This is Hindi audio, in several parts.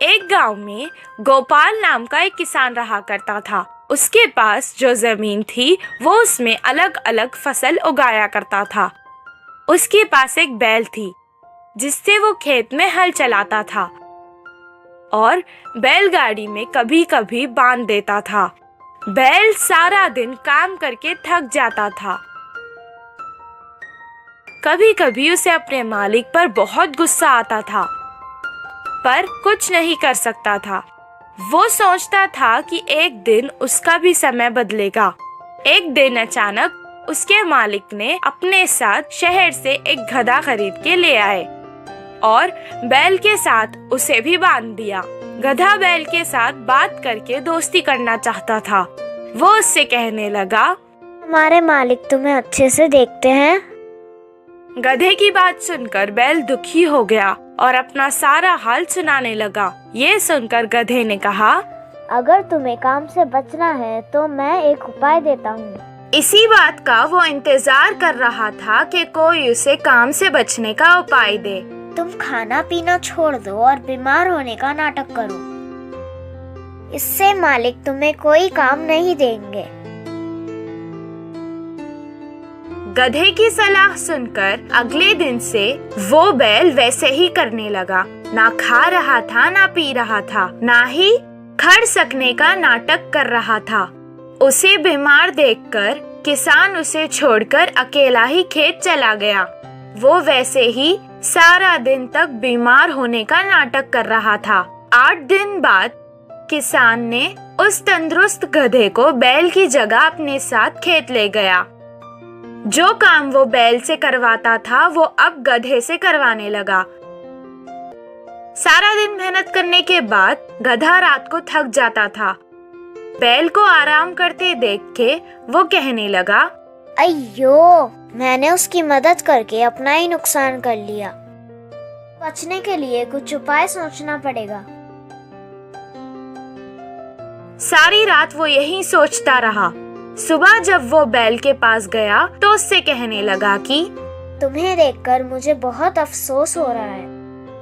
एक गांव में गोपाल नाम का एक किसान रहा करता था। उसके पास जो जमीन थी वो उसमें अलग अलग फसल उगाया करता था। उसके पास एक बैल थी जिससे वो खेत में हल चलाता था और बैलगाड़ी में कभी कभी बांध देता था। बैल सारा दिन काम करके थक जाता था। कभी कभी उसे अपने मालिक पर बहुत गुस्सा आता था, पर कुछ नहीं कर सकता था। वो सोचता था कि एक दिन उसका भी समय बदलेगा। एक दिन अचानक उसके मालिक ने अपने साथ शहर से एक गधा खरीद के ले आए और बैल के साथ उसे भी बांध दिया। गधा बैल के साथ बात करके दोस्ती करना चाहता था। वो उससे कहने लगा, हमारे मालिक तुम्हें अच्छे से देखते हैं। गधे की बात सुनकर बैल दुखी हो गया और अपना सारा हाल सुनाने लगा। ये सुनकर गधे ने कहा, अगर तुम्हें काम से बचना है तो मैं एक उपाय देता हूँ। इसी बात का वो इंतजार कर रहा था कि कोई उसे काम से बचने का उपाय दे। तुम खाना पीना छोड़ दो और बीमार होने का नाटक करो। इससे मालिक तुम्हें कोई काम नहीं देंगे। गधे की सलाह सुनकर अगले दिन से वो बैल वैसे ही करने लगा। ना खा रहा था, ना पी रहा था, ना ही खड़ सकने का नाटक कर रहा था। उसे बीमार देखकर किसान उसे छोड़कर अकेला ही खेत चला गया। वो वैसे ही सारा दिन तक बीमार होने का नाटक कर रहा था। 8 दिन बाद किसान ने उस तंदुरुस्त गधे को बैल की जगह अपने साथ खेत ले गया। जो काम वो बैल से करवाता था वो अब गधे से करवाने लगा। सारा दिन मेहनत करने के बाद गधा रात को थक जाता था। बैल को आराम करते देख के वो कहने लगा, अయ్यो, मैंने उसकी मदद करके अपना ही नुकसान कर लिया। बचने के लिए कुछ उपाय सोचना पड़ेगा। सारी रात वो यही सोचता रहा। सुबह जब वो बैल के पास गया तो उससे कहने लगा कि तुम्हें देखकर मुझे बहुत अफसोस हो रहा है।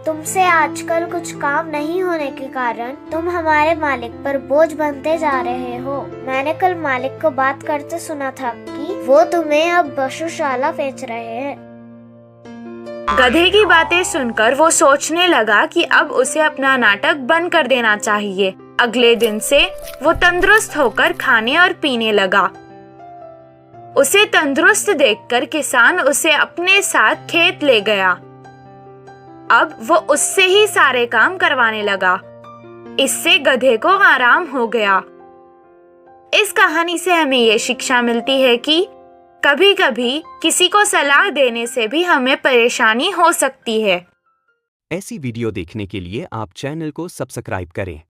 तुमसे आजकल कुछ काम नहीं होने के कारण तुम हमारे मालिक पर बोझ बनते जा रहे हो। मैंने कल मालिक को बात करते सुना था कि वो तुम्हें अब पशुशाला बेच रहे हैं। गधे की बातें सुनकर वो सोचने लगा कि अब उसे अपना नाटक बंद कर देना चाहिए। अगले दिन से वो तंदुरुस्त होकर खाने और पीने लगा। उसे तंदुरुस्त देखकर किसान उसे अपने साथ खेत ले गया। अब वो उससे ही सारे काम करवाने लगा। इससे गधे को आराम हो गया। इस कहानी से हमें ये शिक्षा मिलती है कि कभी कभी किसी को सलाह देने से भी हमें परेशानी हो सकती है। ऐसी वीडियो देखने के लिए आप चैनल को सब्सक्राइब करें।